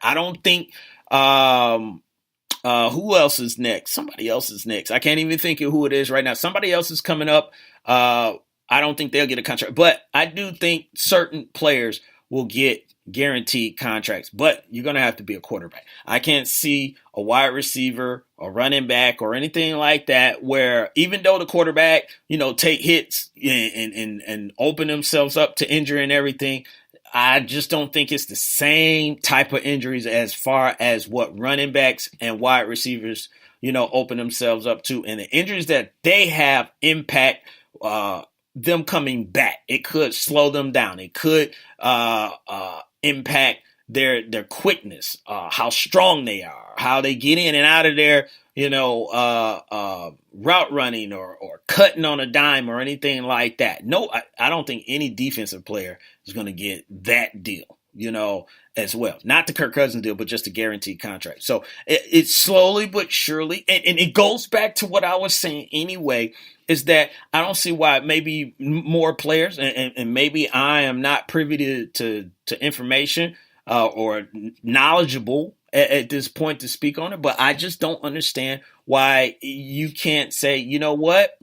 I don't think who else is next? Somebody else is next. I can't even think of who it is right now. Somebody else is coming up. I don't think they'll get a contract, but I do think certain players will get guaranteed contracts. But you're going to have to be a quarterback. I can't see a wide receiver or running back or anything like that where even though the quarterback, take hits and open themselves up to injury and everything, I just don't think it's the same type of injuries as far as what running backs and wide receivers, open themselves up to. And the injuries that they have impact them coming back. It could slow them down. It could impact their quickness, how strong they are, how they get in and out of their, route running or cutting on a dime or anything like that. No, I don't think any defensive player is going to get that deal, as well. Not the Kirk Cousins deal, but just a guaranteed contract. So it's slowly but surely, and it goes back to what I was saying anyway, is that I don't see why maybe more players, and maybe I am not privy to information or knowledgeable at this point to speak on it, but I just don't understand why you can't say, you know what,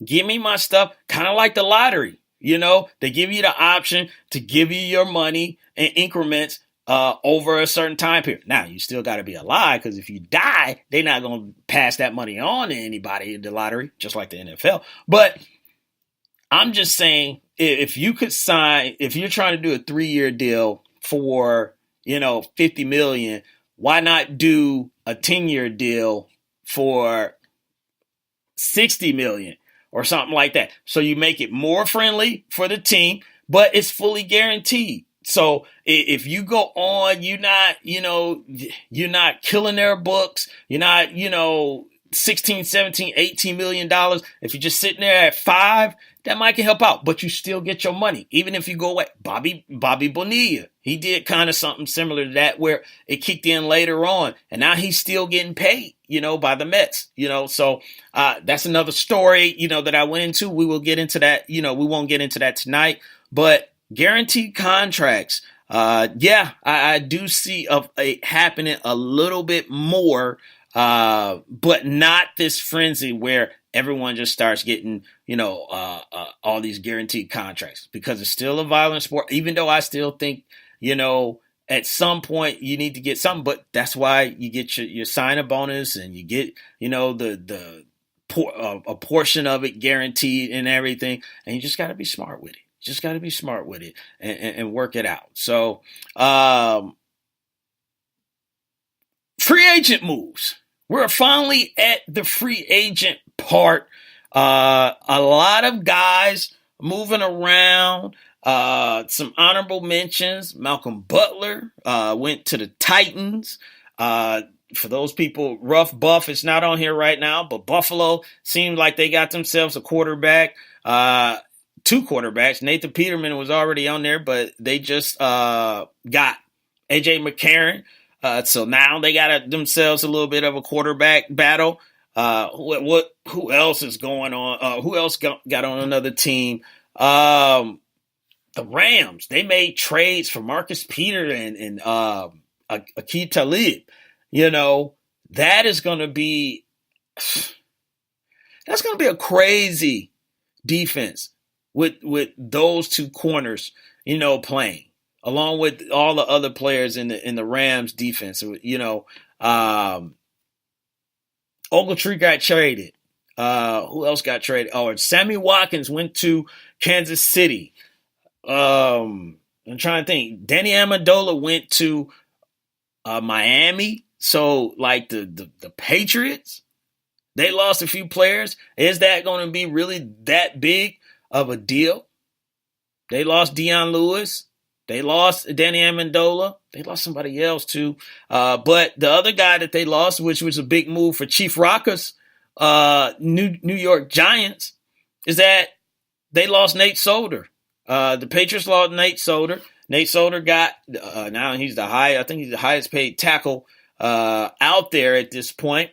give me my stuff, kind of like the lottery. They give you the option to give you your money in increments over a certain time period. Now, you still got to be alive because if you die, they're not going to pass that money on to anybody in the lottery, just like the NFL. But I'm just saying, if you could sign, if you're trying to do a 3-year deal for, $50 million, why not do a 10-year deal for $60 million or something like that? So you make it more friendly for the team, but it's fully guaranteed. So if you go on, you're not killing their books. You're not, 16, 17, $18 million. If you're just sitting there at 5, that might can help out, but you still get your money. Even if you go away, Bobby Bonilla, he did kind of something similar to that where it kicked in later on and now he's still getting paid, by the Mets, so that's another story, that I went into. We will get into that, we won't get into that tonight, but guaranteed contracts. I do see it happening a little bit more, but not this frenzy where everyone just starts getting, all these guaranteed contracts because it's still a violent sport, even though I still think, at some point you need to get something, but that's why you get your sign-up bonus and you get, a portion of it guaranteed and everything. And you just got to be smart with it. Just got to be smart with it and work it out. So, free agent moves. We're finally at the free agent part. A lot of guys moving around. Some honorable mentions. Malcolm Butler went to the Titans. For those people, Rough Buff is not on here right now, but Buffalo seemed like they got themselves a quarterback. 2 quarterbacks. Nathan Peterman was already on there, but they just got A.J. McCarron. So now they got themselves a little bit of a quarterback battle. Who else is going on? Who else got on another team? The Rams. They made trades for Marcus Peter and Aqib Talib. That is going to be a crazy defense with those 2 corners, playing along with all the other players in the Rams defense. Ogletree got traded. Who else got traded? Oh, Sammy Watkins went to Kansas City. I'm trying to think. Danny Amendola went to Miami. So, like the Patriots, they lost a few players. Is that going to be really that big of a deal? They lost Deion Lewis. They lost Danny Amendola. They lost somebody else too. But the other guy that they lost, which was a big move for Chief Rockers, New York Giants, is that they lost Nate Solder. The Patriots lost Nate Solder. Nate Solder got now he's I think he's the highest paid tackle out there at this point.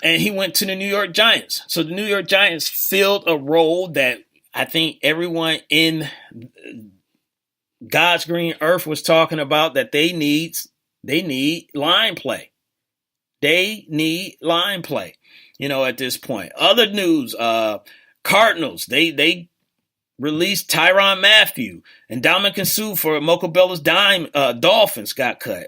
And he went to the New York Giants. So the New York Giants filled a role that I think everyone in God's green earth was talking about that they need line play. They need line play, at this point. Other news, Cardinals, they released Tyrann Mathieu and Dominican Sue for Mocha Bella's dime. Dolphins got cut.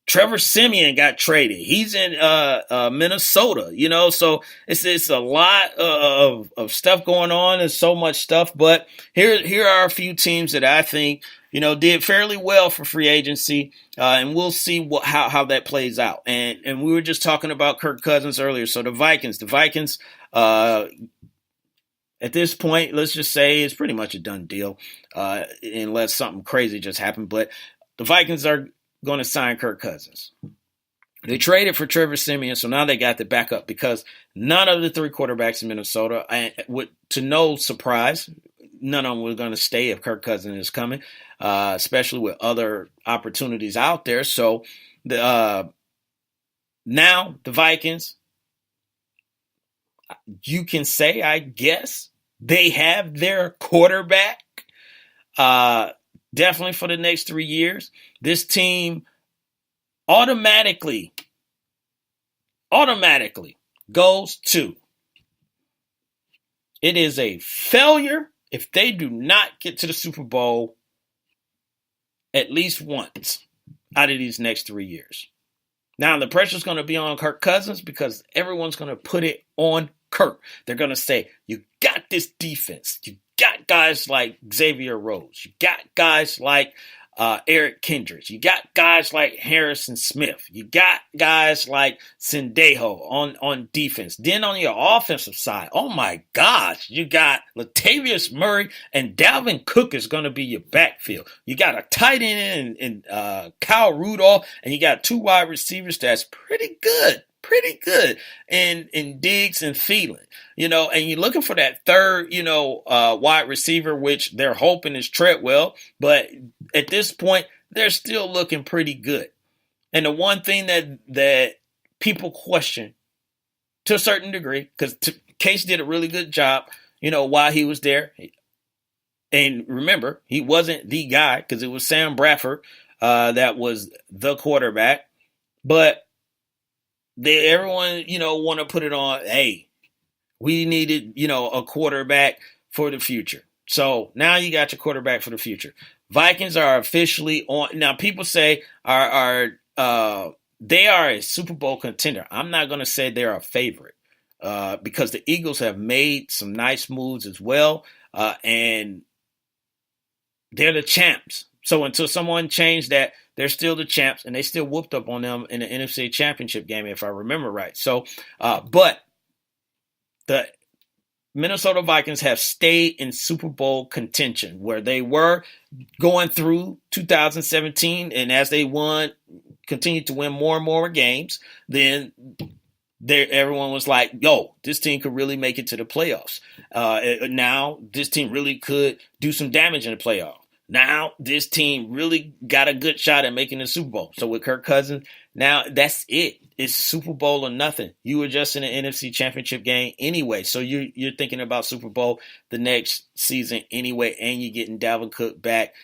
Trevor Siemian got traded. He's in Minnesota, so it's a lot of stuff going on. There's so much stuff, but here are a few teams that I think did fairly well for free agency, and we'll see how that plays out. And we were just talking about Kirk Cousins earlier. So the Vikings, at this point, let's just say it's pretty much a done deal, unless something crazy just happened. But the Vikings are going to sign Kirk Cousins. They traded for Trevor Siemian, so now they got the backup because none of the three quarterbacks in Minnesota, to no surprise, none of them were going to stay if Kirk Cousins is coming, especially with other opportunities out there. So now the Vikings, you can say, I guess, they have their quarterback. Definitely for the next 3 years. This team automatically goes to. It is a failure if they do not get to the Super Bowl at least once out of these next 3 years. Now, the pressure's going to be on Kirk Cousins because everyone's going to put it on Kirk. They're going to say, you got this defense. You got guys like Xavier Rhodes. You got guys like Eric Kendricks. You got guys like Harrison Smith. You got guys like Sendejo on defense. Then on your offensive side, oh my gosh, you got Latavius Murray and Dalvin Cook is going to be your backfield. You got a tight end in Kyle Rudolph, and you got two wide receivers that's pretty good in Diggs and Thielen, and you're looking for that third, wide receiver, which they're hoping is Treadwell, but at this point, they're still looking pretty good. And the one thing that people question to a certain degree, because Case did a really good job, while he was there. And remember, he wasn't the guy because it was Sam Bradford that was the quarterback, but everyone, want to put it on, hey, we needed, a quarterback for the future. So now you got your quarterback for the future. Vikings are officially on. Now, people say they are a Super Bowl contender. I'm not going to say they're a favorite because the Eagles have made some nice moves as well, and they're the champs. So until someone changed that, they're still the champs, and they still whooped up on them in the NFC Championship game, if I remember right. So, but the Minnesota Vikings have stayed in Super Bowl contention where they were going through 2017, and as they continued to win more and more games, then everyone was like, yo, this team could really make it to the playoffs. Now, this team really could do some damage in the playoffs. Now, this team really got a good shot at making the Super Bowl. So with Kirk Cousins, now that's it. It's Super Bowl or nothing. You were just in the NFC Championship game anyway. So you're thinking about Super Bowl the next season anyway, and you're getting Dalvin Cook back,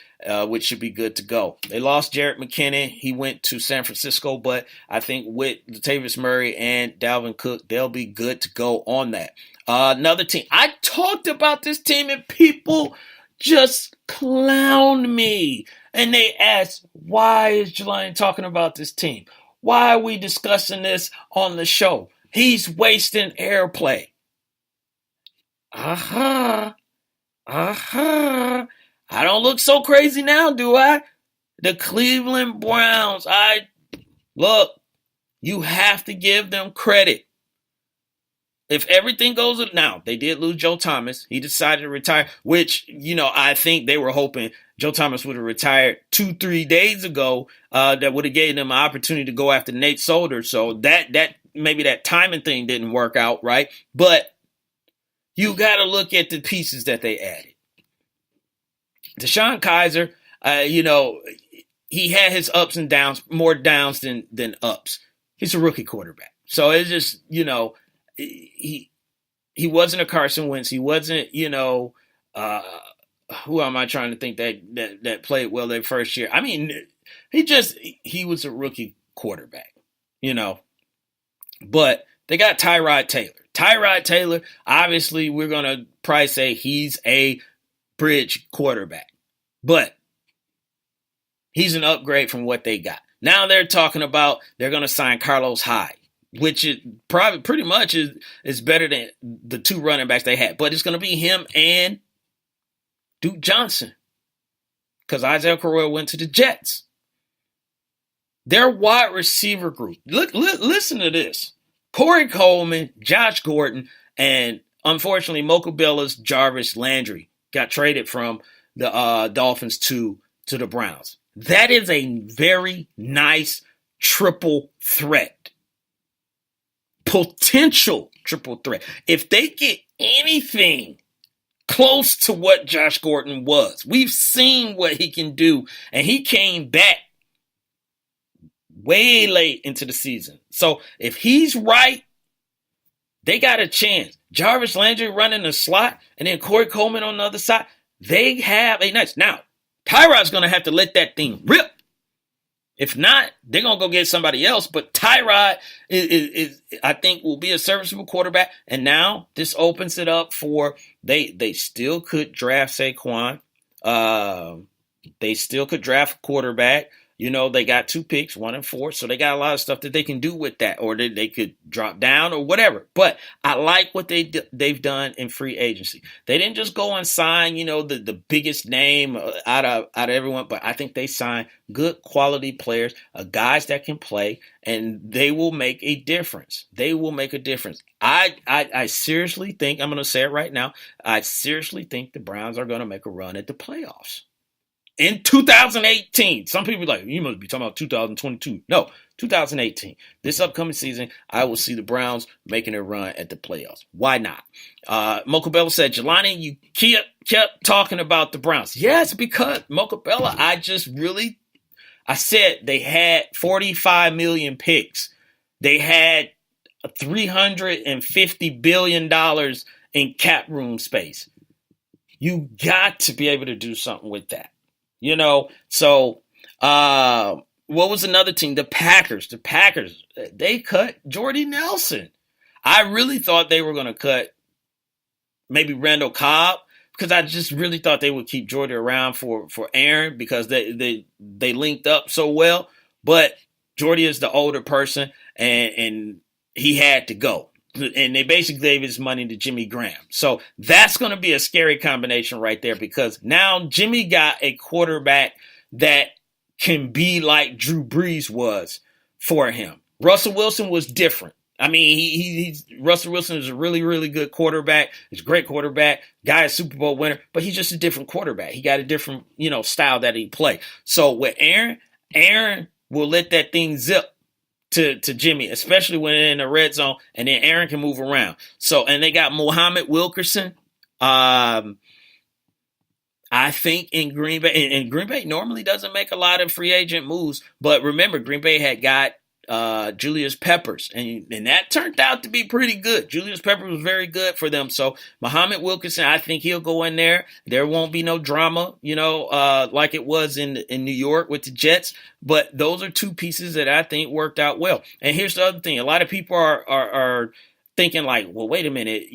which should be good to go. They lost Jerick McKinnon. He went to San Francisco, but I think with Latavius Murray and Dalvin Cook, they'll be good to go on that. Another team. I talked about this team, and people just clowned me. And they asked, why is Jelani talking about this team? Why are we discussing this on the show? He's wasting airplay. I don't look so crazy now, do I? The Cleveland Browns. Look, you have to give them credit. If everything goes now, they did lose Joe Thomas. He decided to retire, which, I think they were hoping Joe Thomas would have retired 2-3 days ago. That would have given them an opportunity to go after Nate Solder. So that maybe that timing thing didn't work out, right? But you got to look at the pieces that they added. DeShone Kizer, he had his ups and downs, more downs than ups. He's a rookie quarterback. So it's just, he wasn't a Carson Wentz. He wasn't, who am I trying to think that played well their first year? I mean, he was a rookie quarterback, you know. But they got Tyrod Taylor. Tyrod Taylor, obviously, we're gonna probably say he's a bridge quarterback, but he's an upgrade from what they got. Now they're talking about they're gonna sign Carlos Hyde, which is probably pretty much is better than the two running backs they had. But it's gonna be him and Duke Johnson because Isaiah Correa went to the Jets. Their wide receiver group. Listen to this. Corey Coleman, Josh Gordon, and unfortunately, Mocha Bella's Jarvis Landry got traded from the Dolphins to the Browns. That is a very nice triple threat. Potential triple threat. If they get anything close to what Josh Gordon was, we've seen what he can do, and he came back way late into the season. So if he's right, they got a chance. Jarvis Landry running the slot and then Corey Coleman on the other side. They have a nice. Now, Tyrod's going to have to let that thing rip. If not, they're going to go get somebody else. But Tyrod is I think, will be a serviceable quarterback. And now this opens it up for they still could draft Saquon. They still could draft a quarterback. You know, they got 2 picks, 1 and 4. So they got a lot of stuff that they can do with that, or they could drop down or whatever. But I like what they've done in free agency. They didn't just go and sign, you know, the biggest name out of everyone, but I think they signed good quality players, guys that can play, and they will make a difference. They will make a difference. I seriously think, I'm going to say it right now, I seriously think the Browns are going to make a run at the playoffs. In 2018, some people are like, you must be talking about 2022. No, 2018. This upcoming season, I will see the Browns making a run at the playoffs. Why not? Mocha Bella said, Jelani, you kept talking about the Browns. Yes, because Mocha Bella, I said they had 45 million picks. They had $350 billion in cap room space. You got to be able to do something with that. You know, so what was another team? The Packers. The Packers, they cut Jordy Nelson. I really thought they were going to cut maybe Randall Cobb because I just really thought they would keep Jordy around for Aaron because they linked up so well. But Jordy is the older person, and he had to go. And they basically gave his money to Jimmy Graham. So that's going to be a scary combination right there because now Jimmy got a quarterback that can be like Drew Brees was for him. Russell Wilson was different. I mean, Russell Wilson is a really, really good quarterback. He's a great quarterback. Guy is Super Bowl winner, but he's just a different quarterback. He got a different, style that he play. So with Aaron will let that thing zip to Jimmy, especially when they're in the red zone, and then Aaron can move around. So, and they got Muhammad Wilkerson. I think in Green Bay, and Green Bay normally doesn't make a lot of free agent moves, but remember, Green Bay had got Julius Peppers, and that turned out to be pretty good. Julius Peppers was very good for them. So Muhammad Wilkerson, I think he'll go in there. There won't be no drama, like it was in New York with the Jets. But those are 2 pieces that I think worked out well. And here's the other thing: a lot of people are thinking like, well, wait a minute,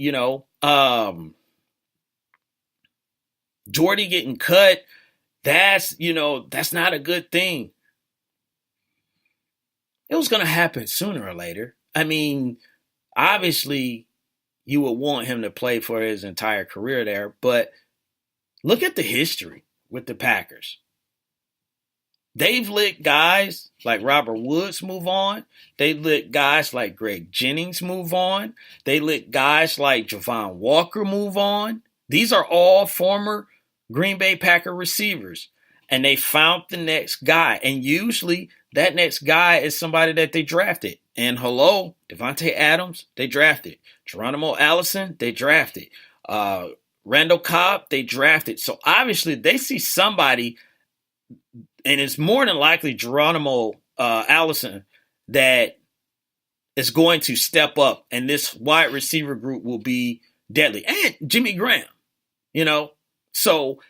Jordy getting cut. That's not a good thing. It was going to happen sooner or later. I mean, obviously, you would want him to play for his entire career there, but look at the history with the Packers. They've let guys like Robert Woods move on. They let guys like Greg Jennings move on. They let guys like Javon Walker move on. These are all former Green Bay Packer receivers, and they found the next guy, and usually that next guy is somebody that they drafted. And hello, Devontae Adams, they drafted. Geronimo Allison, they drafted. Randall Cobb, they drafted. So obviously they see somebody, and it's more than likely Geronimo Allison, that is going to step up, and this wide receiver group will be deadly. And Jimmy Graham, So